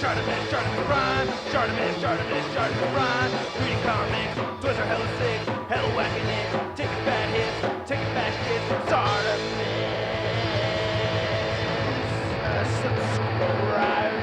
ShartimusPrime, ShartimusPrime. Reading comics, toys are hella sick, hella whacking it, taking bad hits, taking bad shit. Subscribe.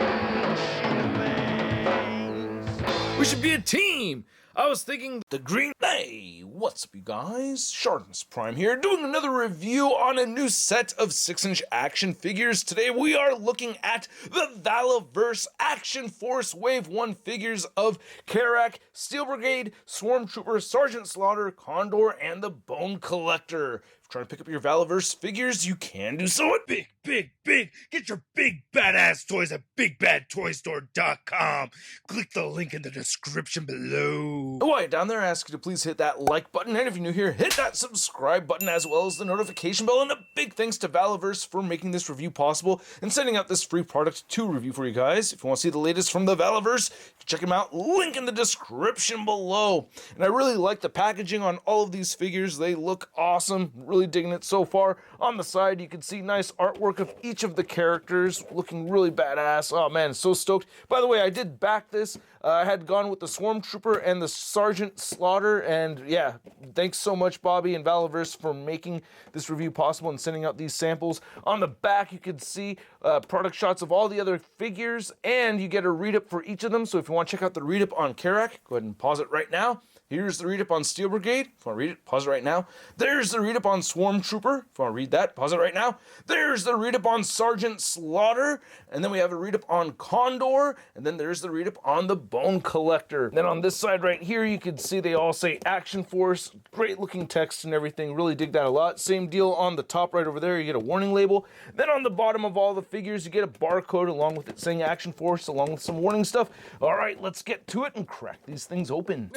We should be a team! I was thinking the green... Hey, what's up you guys? ShartimusPrime here, doing another review on a new set of 6-inch action figures. Today we are looking at the Valaverse Action Force Wave 1 figures of Karak, Steel Brigade, Swarm Trooper, Sergeant Slaughter, Condor, and the Bone Collector. If you're trying to pick up your Valaverse figures, you can do so at Big! Get your big badass toys at BigBadToyStore.com. Click the link in the description below. Oh, wait, down there I ask you to please hit that like button, and if you're new here, hit that subscribe button as well as the notification bell, and a big thanks to Valaverse for making this review possible and sending out this free product to review for you guys. If you want to see the latest from the Valaverse, check them out, link in the description below. And I really like the packaging on all of these figures. They look awesome, really digging it so far. On the side, you can see nice artwork of each of the characters looking really badass. Oh man, so stoked. By the way, I did back this. I had gone with the Swarm Trooper and the Sergeant Slaughter, and yeah, thanks so much Bobby and Valaverse for making this review possible and sending out these samples. On the back you can see product shots of all the other figures, and you get a read-up for each of them. So if you want to check out the read-up on Karak, go ahead and pause it right now. Here's the read-up on Steel Brigade. If you want to read it, pause it right now. There's the read-up on Swarm Trooper. If you want to read that, pause it right now. There's the read-up on Sergeant Slaughter. And then we have a read-up on Condor. And then there's the read-up on the Bone Collector. And then on this side right here, you can see they all say Action Force. Great looking text and everything. Really dig that a lot. Same deal on the top right over there. You get a warning label. Then on the bottom of all the figures, you get a barcode along with it saying Action Force, along with some warning stuff. All right, let's get to it and crack these things open.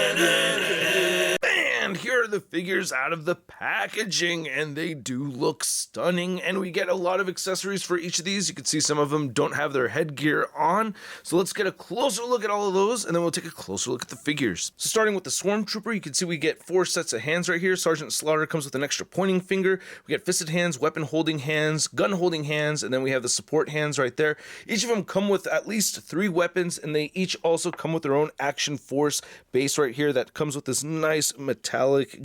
And here are the figures out of the packaging, and they do look stunning, and we get a lot of accessories for each of these. You can see some of them don't have their headgear on, so let's get a closer look at all of those, and then we'll take a closer look at the figures. So starting with the Swarm Trooper, you can see we get 4 sets of hands right here. Sergeant Slaughter comes with an extra pointing finger. We get fisted hands, weapon holding hands, gun holding hands, and then we have the support hands right there. Each of them come with at least 3 weapons, and they each also come with their own Action Force base right here that comes with this nice metallic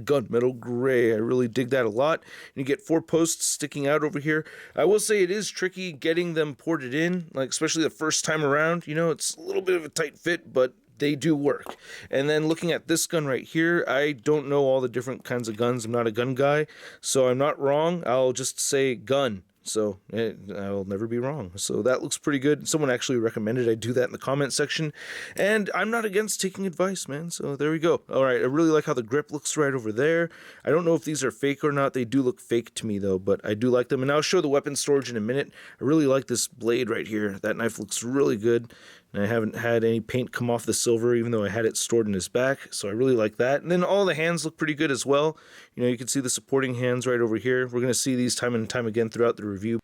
gunmetal gray. I really dig that a lot. And you get 4 posts sticking out over here. I will say it is tricky getting them ported in, like especially the first time around. You know, it's a little bit of a tight fit, but they do work. And then looking at this gun right here, I don't know all the different kinds of guns. I'm not a gun guy, so I'm not wrong. I'll just say gun. So I'll never be wrong. So that looks pretty good. Someone actually recommended I do that in the comment section, and I'm not against taking advice, man. So there we go. All right, I really like how the grip looks right over there. I don't know if these are fake or not. They do look fake to me though, but I do like them. And I'll show the weapon storage in a minute. I really like this blade right here. That knife looks really good. And I haven't had any paint come off the silver, even though I had it stored in his back. So I really like that. And then all the hands look pretty good as well. You know, you can see the supporting hands right over here. We're going to see these time and time again throughout the review.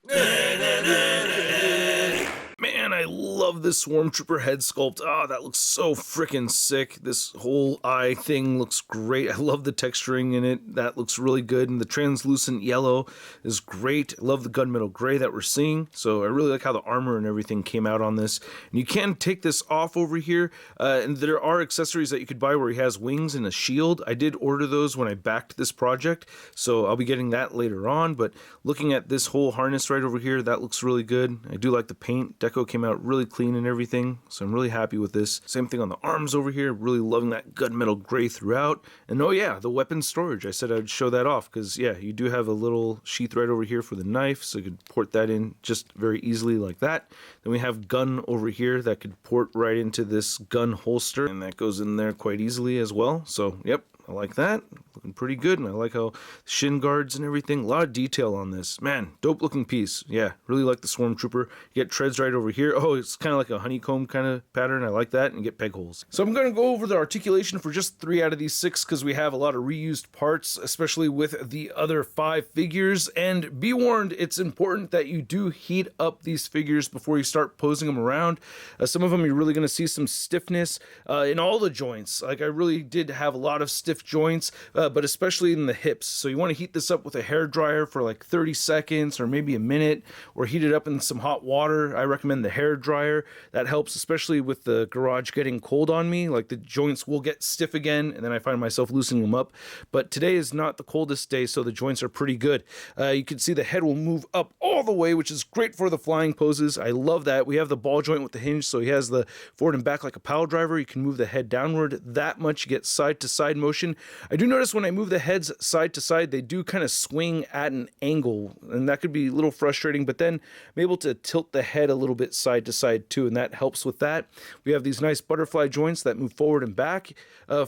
Man, I love this Swarm Trooper head sculpt. Oh, that looks so freaking sick. This whole eye thing looks great. I love the texturing in it. That looks really good. And the translucent yellow is great. I love the gunmetal gray that we're seeing. So I really like how the armor and everything came out on this. And you can take this off over here. And there are accessories that you could buy where he has wings and a shield. I did order those when I backed this project, so I'll be getting that later on. But looking at this whole harness right over here, that looks really good. I do like the paint. Deco came out really clean and everything, so I'm really happy with this. Same thing on the arms over here, really loving that gunmetal gray throughout. And oh yeah, the weapon storage, I said I'd show that off, because yeah, you do have a little sheath right over here for the knife, so you could port that in just very easily like that. Then we have gun over here that could port right into this gun holster, and that goes in there quite easily as well. So yep, I like that. Looking pretty good, and I like how shin guards and everything. A lot of detail on this. Man, dope looking piece. Yeah, really like the Swarm Trooper. You get treads right over here. Oh, it's kind of like a honeycomb kind of pattern. I like that. And you get peg holes. So I'm going to go over the articulation for just 3 out of these 6 because we have a lot of reused parts, especially with the other 5 figures. And be warned, it's important that you do heat up these figures before you start posing them around. Some of them you're really going to see some stiffness in all the joints. Like I really did have a lot of stiffness stiff joints, but especially in the hips. So you want to heat this up with a hair dryer for like 30 seconds or maybe a minute, or heat it up in some hot water. I recommend the hair dryer. That helps, especially with the garage getting cold on me. Like the joints will get stiff again, and then I find myself loosening them up. But today is not the coldest day, so the joints are pretty good. You can see the head will move up all the way, which is great for the flying poses. I love that. We have the ball joint with the hinge, so he has the forward and back like a pile driver. You can move the head downward that much. You get side to side motion. I do notice when I move the heads side to side, they do kind of swing at an angle, and that could be a little frustrating, but then I'm able to tilt the head a little bit side to side too, and that helps with that. We have these nice butterfly joints that move forward and back.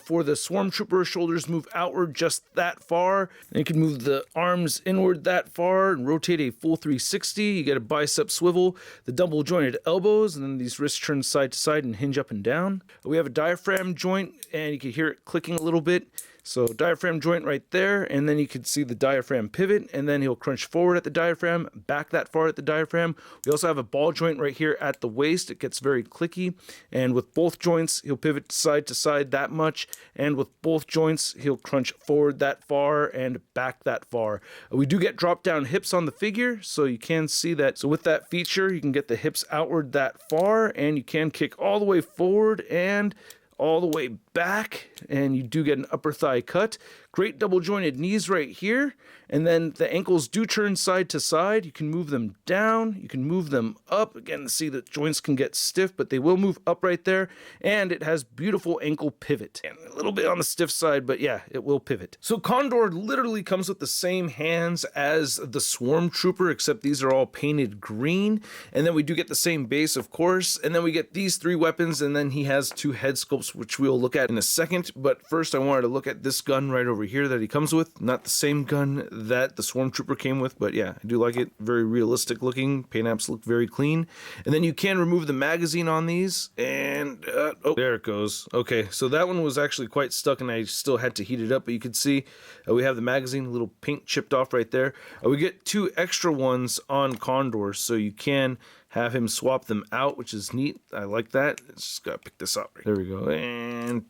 For the Swarm Trooper, shoulders move outward just that far, and you can move the arms inward that far and rotate a full 360. You get a bicep swivel, the double jointed elbows, and then these wrists turn side to side and hinge up and down. We have a diaphragm joint, and you can hear it clicking a little bit. So diaphragm joint right there, and then you can see the diaphragm pivot, and then he'll crunch forward at the diaphragm, back that far at the diaphragm. We also have a ball joint right here at the waist. It gets very clicky, and with both joints, he'll pivot side to side that much, and with both joints, he'll crunch forward that far and back that far. We do get drop down hips on the figure, so you can see that. So with that feature, you can get the hips outward that far, and you can kick all the way forward and all the way back, and you do get an upper thigh cut. Great double jointed knees right here, and then the ankles do turn side to side. You can move them down, you can move them up. Again, see the joints can get stiff, but they will move up right there, and it has beautiful ankle pivot. And a little bit on the stiff side, but yeah, it will pivot. So Condor literally comes with the same hands as the Swarm Trooper, except these are all painted green, and then we do get the same base, of course, and then we get these 3 weapons, and then he has 2 head sculpts, which we'll look at in a second. But first I wanted to look at this gun right over here that he comes with. Not the same gun that the Swarm Trooper came with, but yeah, I do like it. Very realistic looking. Paint apps look very clean. And then you can remove the magazine on these, and oh, there it goes. Okay, so that one was actually quite stuck, and I still had to heat it up, but you can see we have the magazine, a little paint chipped off right there. We get 2 extra ones on Condor, so you can have him swap them out, which is neat. I like that. Just gotta pick this up. There we go. And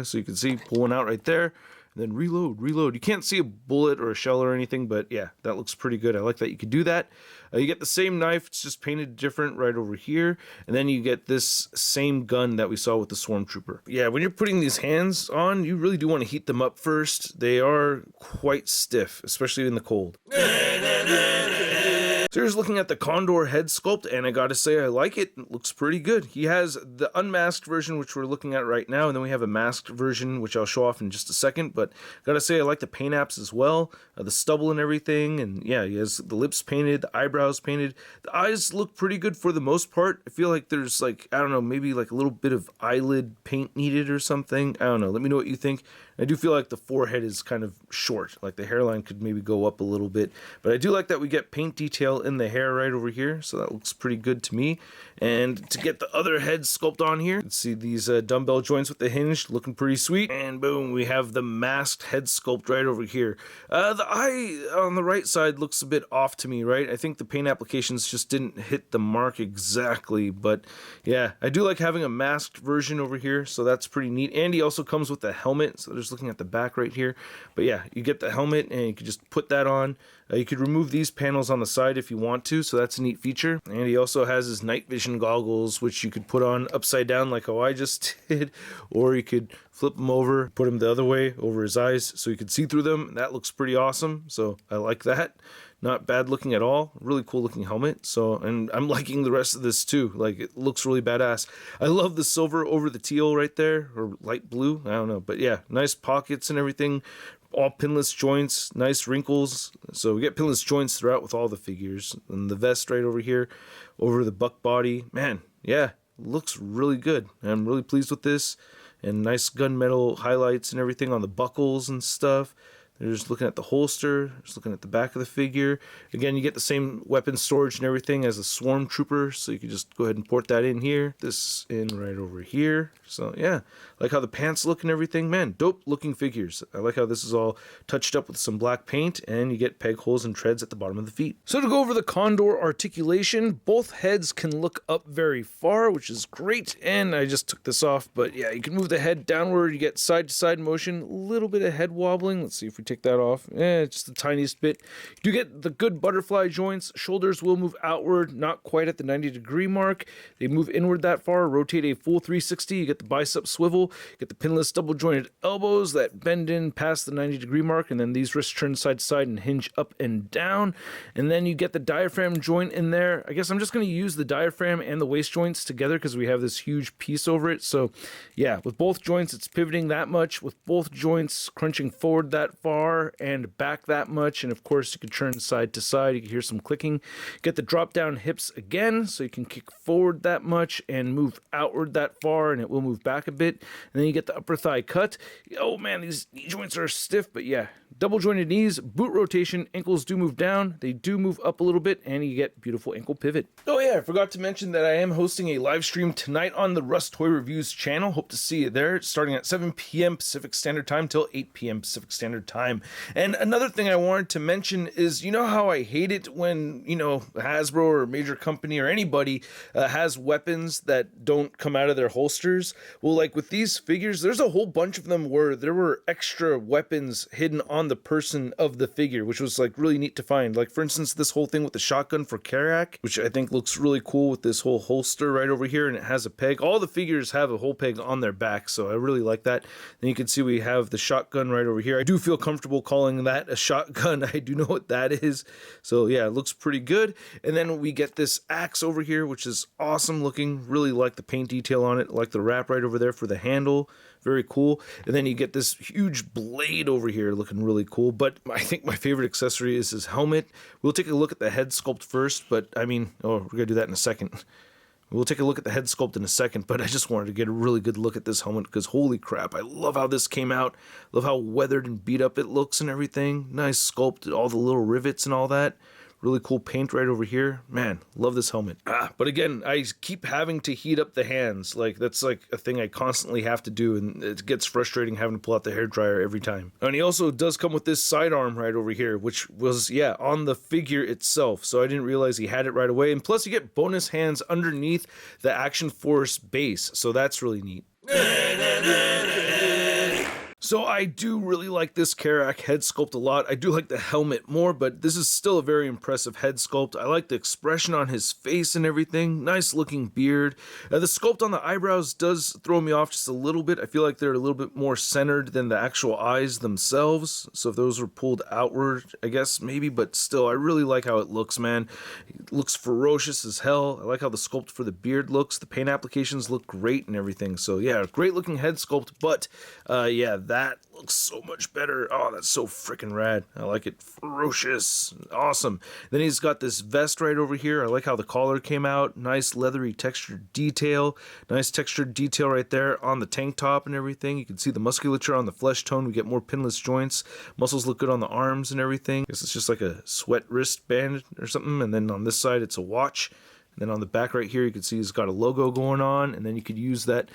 so you can see, pull one out right there. And then reload. You can't see a bullet or a shell or anything, but yeah, that looks pretty good. I like that you could do that. You get the same knife, it's just painted different right over here. And then you get this same gun that we saw with the Swarm Trooper. Yeah, when you're putting these hands on, you really do want to heat them up first. They are quite stiff, especially in the cold. So here's looking at the Condor head sculpt, and I gotta say I like it. It looks pretty good. He has the unmasked version, which we're looking at right now, and then we have a masked version, which I'll show off in just a second. But gotta say I like the paint apps as well, the stubble and everything, and yeah, he has the lips painted, the eyebrows painted. The eyes look pretty good for the most part. I feel like there's like, I don't know, maybe like a little bit of eyelid paint needed or something. I don't know. Let me know what you think. I do feel like the forehead is kind of short, like the hairline could maybe go up a little bit, but I do like that we get paint detail in the hair right over here, so that looks pretty good to me. And to get the other head sculpt on here, let's see these dumbbell joints with the hinge looking pretty sweet, and boom, we have the masked head sculpt right over here. The eye on the right side looks a bit off to me, right? I think the paint applications just didn't hit the mark exactly, but yeah, I do like having a masked version over here, so that's pretty neat. And he also comes with a helmet, so just looking at the back right here, but yeah, you get the helmet and you can just put that on. You could remove these panels on the side if you want to, so that's a neat feature. And he also has his night vision goggles, which you could put on upside down like how I just did, or you could flip them over, put them the other way over his eyes so you could see through them. That looks pretty awesome, so I like that. Not bad looking at all. Really cool looking helmet. So, and I'm liking the rest of this too. Like, it looks really badass. I love the silver over the teal right there, or light blue. I don't know, but yeah, nice pockets and everything. All pinless joints, nice wrinkles. So we get pinless joints throughout with all the figures. And the vest right over here, over the buck body. Man, yeah, looks really good. I'm really pleased with this. And nice gunmetal highlights and everything on the buckles and stuff. You're just looking at the holster, just looking at the back of the figure. Again, you get the same weapon storage and everything as a Swarm Trooper, so you can just go ahead and port that in here. This in right over here. So yeah, like how the pants look and everything. Man, dope looking figures. I like how this is all touched up with some black paint, and you get peg holes and treads at the bottom of the feet. So to go over the Condor articulation, both heads can look up very far, which is great, and I just took this off, but yeah, you can move the head downward, you get side to side motion, a little bit of head wobbling. Let's see if we take that off. Just the tiniest bit. You do get the good butterfly joints. Shoulders will move outward, not quite at the 90-degree mark. They move inward that far, rotate a full 360. You get the bicep swivel, you get the pinless double jointed elbows that bend in past the 90-degree mark, and then these wrists turn side to side and hinge up and down. And then you get the diaphragm joint in there. I guess I'm just going to use the diaphragm and the waist joints together because we have this huge piece over it. So yeah, with both joints, it's pivoting that much. With both joints crunching forward that far and back that much. And of course, you can turn side to side. You can hear some clicking. Get the drop down hips again, so you can kick forward that much and move outward that far, and it will move back a bit. And then you get the upper thigh cut. Oh man, these knee joints are stiff, but yeah, double jointed knees, boot rotation, ankles do move down, they do move up a little bit, and you get beautiful ankle pivot. Oh yeah, I forgot to mention that I am hosting a live stream tonight on the Rust Toy Reviews channel. Hope to see you there, starting at 7 p.m. Pacific Standard Time till 8 p.m. Pacific Standard Time. And another thing I wanted to mention is, you know how I hate it when, Hasbro or a major company or anybody has weapons that don't come out of their holsters? Well, like with these figures, there's a whole bunch of them where there were extra weapons hidden on the person of the figure, which was like really neat to find. Like for instance, this whole thing with the shotgun for Karak, which I think looks really cool with this whole holster right over here, and it has a peg. All the figures have a whole peg on their back, so I really like that. Then you can see we have the shotgun right over here. I do feel comfortable calling that a shotgun. I do know what that is. So yeah, it looks pretty good. And then we get this axe over here, which is awesome looking. Really like the paint detail on it. Like the wrap right over there for the handle. Very cool. And then you get this huge blade over here looking really cool. But I think my favorite accessory is his helmet. We'll take a look at the head sculpt first, but we're going to do that in a second. We'll take a look at the head sculpt in a second, but I just wanted to get a really good look at this helmet because holy crap, I love how this came out. Love how weathered and beat up it looks and everything. Nice sculpt, all the little rivets and all that. Really cool paint right over here. Man, love this helmet. But again, I keep having to heat up the hands. Like, that's like a thing I constantly have to do, and it gets frustrating having to pull out the hairdryer every time. And he also does come with this sidearm right over here, which was, on the figure itself. So I didn't realize he had it right away. And plus, you get bonus hands underneath the Action Force base. So that's really neat. So I do really like this Karak head sculpt a lot. I do like the helmet more, but this is still a very impressive head sculpt. I like the expression on his face and everything. Nice looking beard. The sculpt on the eyebrows does throw me off just a little bit. I feel like they're a little bit more centered than the actual eyes themselves. So if those were pulled outward, I guess maybe, but still, I really like how it looks, man. It looks ferocious as hell. I like how the sculpt for the beard looks. The paint applications look great and everything. So yeah, great looking head sculpt, but that looks so much better. Oh, that's so freaking rad. I like it. Ferocious. Awesome. Then he's got this vest right over here. I like how the collar came out. Nice leathery textured detail. Nice textured detail right there on the tank top and everything. You can see the musculature on the flesh tone. We get more pinless joints. Muscles look good on the arms and everything. I guess it's just like a sweat wristband or something. And then on this side, it's a watch. And then on the back right here, you can see he's got a logo going on, and then you could use that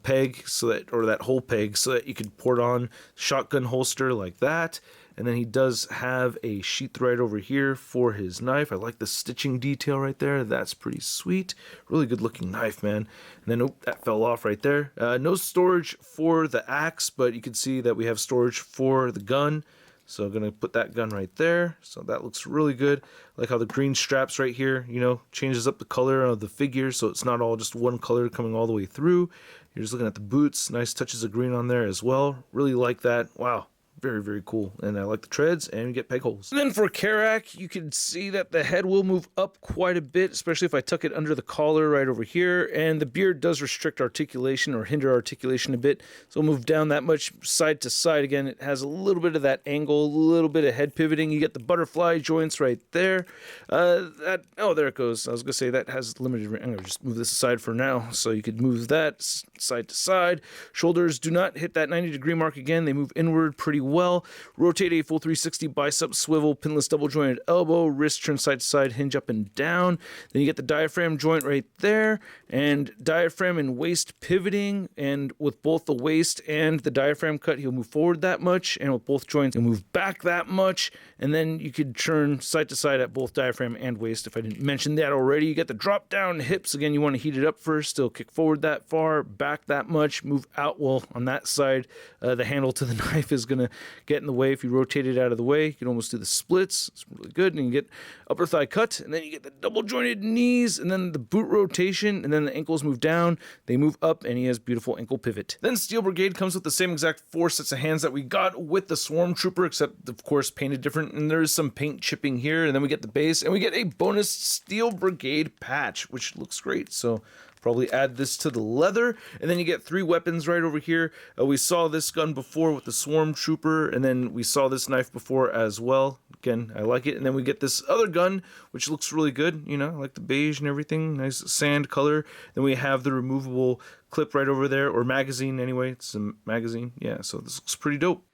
peg that whole peg so that you could port on shotgun holster like that. And then he does have a sheath right over here for his knife. I like the stitching detail right there. That's pretty sweet. Really good looking knife, man. And then, that fell off right there. No storage for the axe, but you can see that we have storage for the gun. So I'm going to put that gun right there. So that looks really good. I like how the green straps right here, changes up the color of the figure. So it's not all just one color coming all the way through. You're just looking at the boots. Nice touches of green on there as well. Really like that. Wow. Very, very cool. And I like the treads, and we get peg holes. And then for Karak, you can see that the head will move up quite a bit, especially if I tuck it under the collar right over here. And the beard does restrict articulation or hinder articulation a bit. So it'll move down that much side to side. Again, it has a little bit of that angle, a little bit of head pivoting. You get the butterfly joints right there. There it goes. I was going to say that has limited range. I'm going to just move this aside for now. So you could move that side to side. Shoulders do not hit that 90-degree mark again. They move inward pretty well. well. Rotate a full 360 bicep swivel, pinless double jointed elbow, wrist turn side to side, hinge up and down. Then you get the diaphragm joint right there, and diaphragm and waist pivoting, and with both the waist and the diaphragm cut, he'll move forward that much, and with both joints, he'll move back that much, and then you could turn side to side at both diaphragm and waist. If I didn't mention that already, you get the drop down hips. Again, you want to heat it up first, still kick forward that far, back that much, move out. Well, on that side, the handle to the knife is going to get in the way. If you rotate it out of the way, you can almost do the splits. It's really good, and you get upper thigh cut, and then you get the double jointed knees, and then the boot rotation, and then the ankles move down, they move up, and he has beautiful ankle pivot. Then Steel Brigade comes with the same exact 4 sets of hands that we got with the Swarm Trooper, except of course painted different, and there's some paint chipping here, and then we get the base, and we get a bonus Steel Brigade patch, which looks great. So probably add this to the leather, and then you get 3 weapons right over here. We saw this gun before with the Swarm Trooper, and then we saw this knife before as well. Again, I like it. And then we get this other gun, which looks really good. You know, I like the beige and everything, nice sand color. Then we have the removable clip right over there, or magazine anyway. It's a magazine. Yeah, so this looks pretty dope.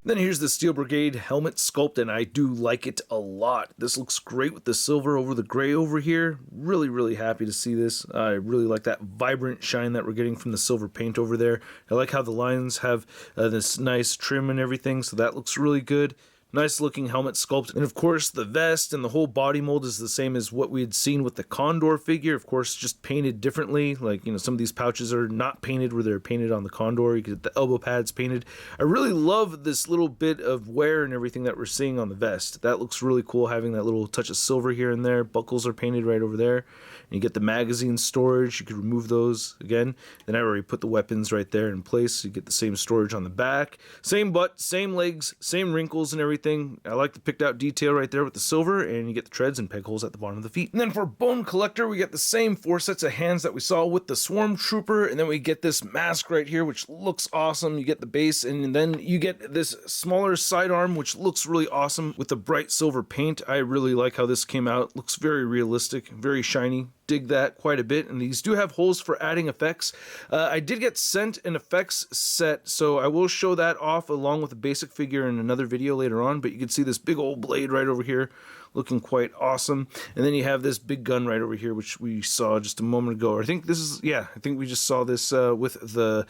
Then here's the Steel Brigade helmet sculpt, and I do like it a lot. This looks great with the silver over the gray over here. Really, really happy to see this. I really like that vibrant shine that we're getting from the silver paint over there. I like how the lines have this nice trim and everything, so that looks really good. Nice looking helmet sculpt. And of course the vest and the whole body mold is the same as what we had seen with the Condor figure. Of course, just painted differently. Like, you know, some of these pouches are not painted where they're painted on the Condor. You get the elbow pads painted. I really love this little bit of wear and everything that we're seeing on the vest. That looks really cool, having that little touch of silver here and there. Buckles are painted right over there. And you get the magazine storage. You could remove those again. Then I already put the weapons right there in place. So you get the same storage on the back. Same butt, same legs, same wrinkles and everything. I like the picked out detail right there with the silver, and you get the treads and peg holes at the bottom of the feet. And then for Bone Collector, we get the same 4 sets of hands that we saw with the Swarm Trooper, and then we get this mask right here, which looks awesome. You get the base, and then you get this smaller sidearm, which looks really awesome with the bright silver paint. I really like how this came out. Looks very realistic, very shiny. Dig that quite a bit, and these do have holes for adding effects. I did get sent an effects set, so I will show that off along with the basic figure in another video later on, but you can see this big old blade right over here looking quite awesome. And then you have this big gun right over here, which we saw just a moment ago. I think this is, yeah, I think we just saw this with the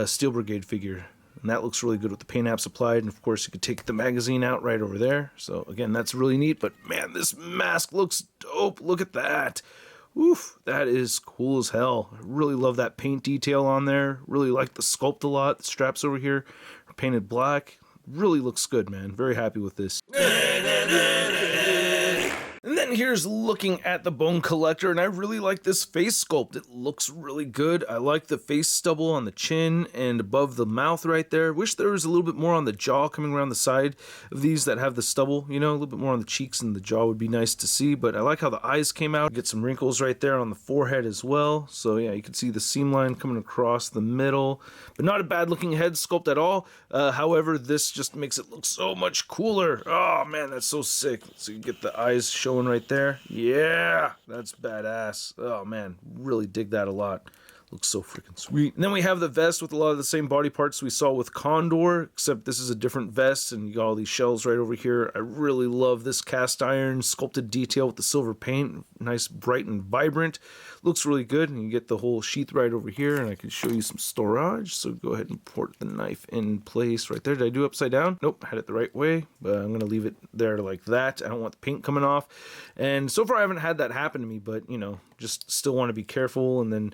Steel Brigade figure. And that looks really good with the paint apps applied. And of course, you could take the magazine out right over there. So again, that's really neat. But man, this mask looks dope. Look at that. Oof, that is cool as hell. I really love that paint detail on there. Really like the sculpt a lot. The straps over here are painted black. Really looks good, man. Very happy with this. And then here's looking at the Bone Collector, and I really like this face sculpt. It looks really good. I like the face stubble on the chin and above the mouth right there. Wish there was a little bit more on the jaw coming around the side of these that have the stubble, you know, a little bit more on the cheeks and the jaw would be nice to see, but I like how the eyes came out. Get some wrinkles right there on the forehead as well. So yeah, you can see the seam line coming across the middle, but not a bad looking head sculpt at all. However, this just makes it look so much cooler. Oh man, that's so sick. So you get the eyes showing right there. Yeah, that's badass. Oh man, really dig that a lot. Looks so freaking sweet. And then we have the vest with a lot of the same body parts we saw with Condor, except this is a different vest, and you got all these shells right over here. I really love this cast iron sculpted detail with the silver paint. Nice, bright, and vibrant. Looks really good, and you get the whole sheath right over here, and I can show you some storage. So go ahead and port the knife in place right there. Did I do upside down? Nope, I had it the right way, but I'm going to leave it there like that. I don't want the paint coming off. And so far I haven't had that happen to me, but, you know, just still want to be careful. And then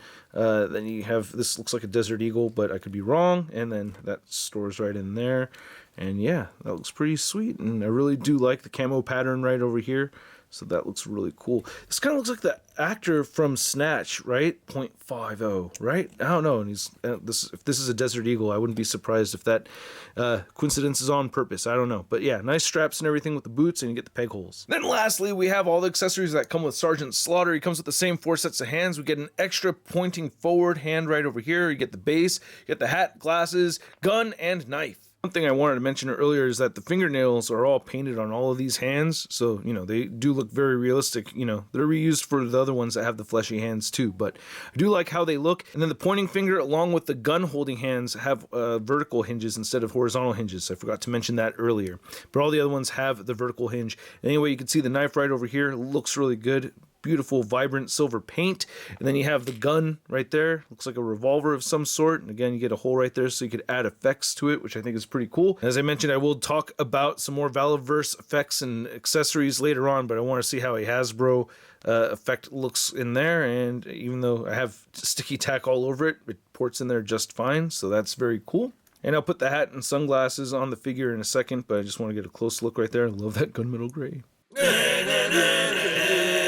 you have, this looks like a Desert Eagle, but I could be wrong. And then that stores right in there. And yeah, that looks pretty sweet. And I really do like the camo pattern right over here. So that looks really cool. This kind of looks like the actor from Snatch, right? 0.50, right? I don't know. And he's if this is a Desert Eagle, I wouldn't be surprised if that coincidence is on purpose. I don't know. But yeah, nice straps and everything with the boots, and you get the peg holes. Then lastly, we have all the accessories that come with Sergeant Slaughter. He comes with the same 4 sets of hands. We get an extra pointing forward hand right over here. You get the base, you get the hat, glasses, gun, and knife. One thing I wanted to mention earlier is that the fingernails are all painted on all of these hands, so, you know, they do look very realistic. You know, they're reused for the other ones that have the fleshy hands too, but I do like how they look. And then the pointing finger along with the gun holding hands have vertical hinges instead of horizontal hinges. I forgot to mention that earlier, but all the other ones have the vertical hinge. Anyway, you can see the knife right over here. It looks really good. Beautiful, vibrant silver paint. And then you have the gun right there. Looks like a revolver of some sort. And again, you get a hole right there so you could add effects to it, which I think is pretty cool. As I mentioned, I will talk about some more Valaverse effects and accessories later on, but I want to see how a Hasbro effect looks in there. And even though I have sticky tack all over it, it ports in there just fine. So that's very cool. And I'll put the hat and sunglasses on the figure in a second, but I just want to get a close look right there. I love that gunmetal gray.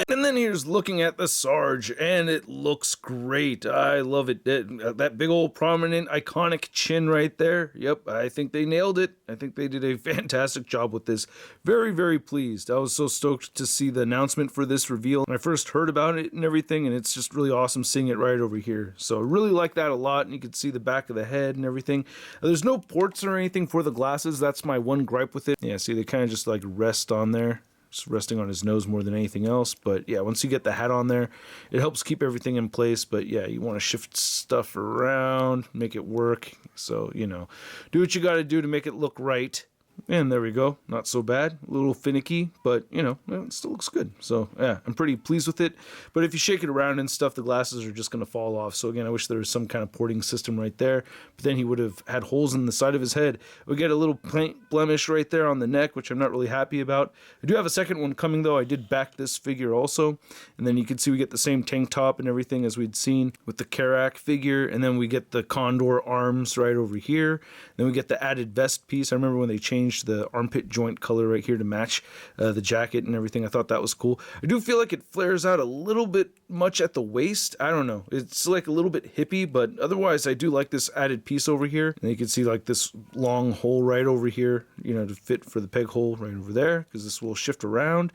And then here's looking at the Sarge, and it looks great. I love it. That big old prominent iconic chin right there. Yep, I think they nailed it. I think they did a fantastic job with this. Very, very pleased. I was so stoked to see the announcement for this reveal when I first heard about it and everything, and it's just really awesome seeing it right over here. So I really like that a lot, and you can see the back of the head and everything. There's no ports or anything for the glasses. That's my one gripe with it. Yeah, see, they kind of just like rest on there. Just resting on his nose more than anything else. But yeah, once you get the hat on there, it helps keep everything in place. But yeah, you want to shift stuff around, make it work. So, you know, do what you got to do to make it look right. And there we go. Not so bad. A little finicky, but, you know, it still looks good. So, yeah, I'm pretty pleased with it. But if you shake it around and stuff, the glasses are just going to fall off. So, again, I wish there was some kind of porting system right there. But then he would have had holes in the side of his head. We get a little paint blemish right there on the neck, which I'm not really happy about. I do have a second one coming, though. I did back this figure also. And then you can see we get the same tank top and everything as we'd seen with the Karak figure. And then we get the Condor arms right over here. Then we get the added vest piece. I remember when they changed the armpit joint color right here to match the jacket and everything. I thought that was cool. I do feel like it flares out a little bit much at the waist. I don't know. It's like a little bit hippie, but otherwise I do like this added piece over here. And you can see like this long hole right over here, you know, to fit for the peg hole right over there, because this will shift around.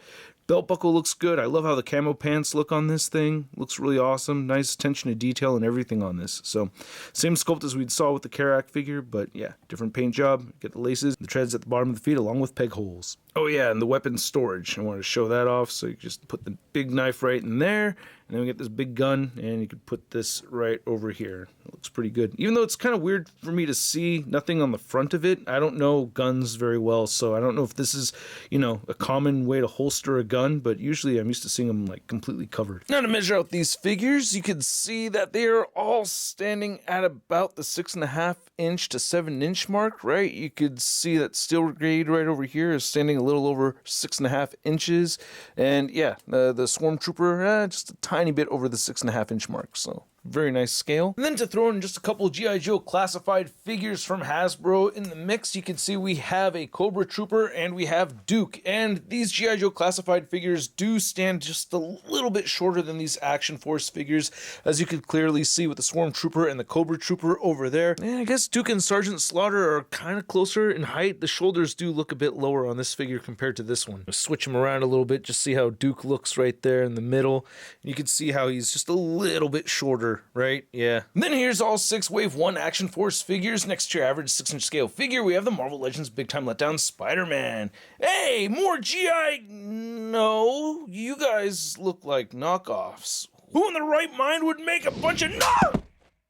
Belt buckle looks good. I love how the camo pants look on this thing. Looks really awesome. Nice attention to detail and everything on this. So same sculpt as we saw with the Karak figure, but yeah, different paint job. Get the laces, the treads at the bottom of the feet along with peg holes. Oh yeah, and the weapon storage. I want to show that off. So you just put the big knife right in there, and then we get this big gun, and you could put this right over here. It looks pretty good. Even though it's kind of weird for me to see nothing on the front of it. I don't know guns very well, so I don't know if this is, you know, a common way to holster a gun, but usually I'm used to seeing them like completely covered. Now to measure out these figures, you can see that they are all standing at about the 6.5 inch to 7 inch mark, right? You could see that Steel Brigade right over here is standing a little over 6.5 inches, and yeah, the Swarm Trooper just a tiny bit over the 6.5 inch mark. So very nice scale. And then to throw in just a couple of G.I. Joe classified figures from Hasbro in the mix, you can see we have a Cobra Trooper and we have Duke. And these G.I. Joe classified figures do stand just a little bit shorter than these Action Force figures, as you can clearly see with the Swarm Trooper and the Cobra Trooper over there. And I guess Duke and Sergeant Slaughter are kind of closer in height. The shoulders do look a bit lower on this figure compared to this one. Switch them around a little bit, just see how Duke looks right there in the middle. And you can see how he's just a little bit shorter, right? Yeah. And then here's all 6 Wave 1 Action Force figures. Next to your average 6-inch scale figure, we have the Marvel Legends Big Time Letdown Spider-Man. Hey, more GI? No, you guys look like knockoffs. Who in the right mind would make a bunch of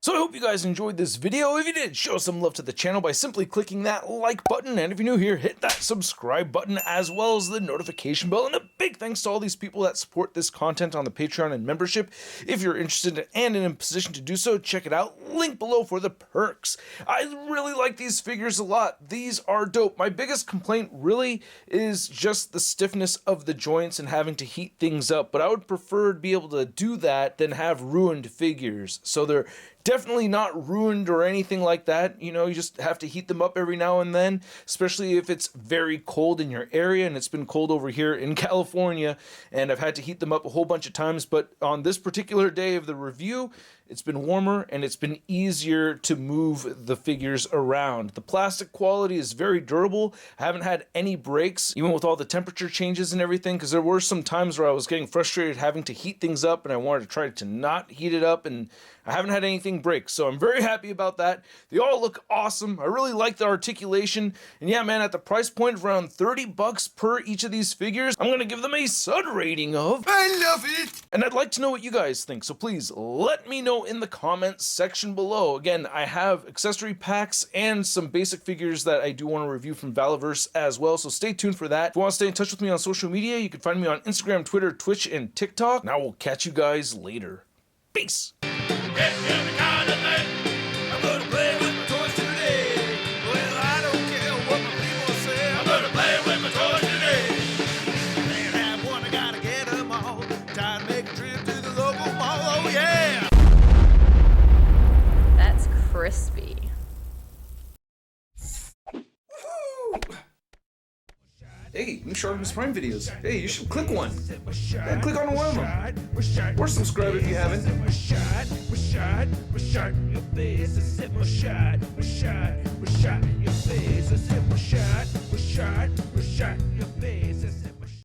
So I hope you guys enjoyed this video. If you did, show some love to the channel by simply clicking that like button. And if you're new here, hit that subscribe button as well as the notification bell. And a big thanks to all these people that support this content on the Patreon and membership. If you're interested and in a position to do so, check it out. Link below for the perks. I really like these figures a lot. These are dope. My biggest complaint really is just the stiffness of the joints and having to heat things up. But I would prefer to be able to do that than have ruined figures. So they're definitely not ruined or anything like that. You know, you just have to heat them up every now and then, especially if it's very cold in your area, and it's been cold over here in California, and I've had to heat them up a whole bunch of times. But on this particular day of the review, it's been warmer and it's been easier to move the figures around. The plastic quality is very durable. I haven't had any breaks, even with all the temperature changes and everything, because there were some times where I was getting frustrated having to heat things up and I wanted to try to not heat it up, and I haven't had anything making breaks, so I'm very happy about that. They all look awesome. I really like the articulation, and yeah, man, at the price point of around $30 per each of these figures, I'm gonna give them a Sud rating of I love it! and I'd like to know what you guys think, so please let me know in the comments section below. Again, I have accessory packs and some basic figures that I do want to review from Valaverse as well, so stay tuned for that. If you want to stay in touch with me on social media, you can find me on Instagram, Twitter, Twitch, and TikTok. Now we'll catch you guys later. Peace! That's crispy. Hey, new ShartimusPrime videos. Hey, you should click one. Yeah, click on one of them. Or subscribe if you haven't.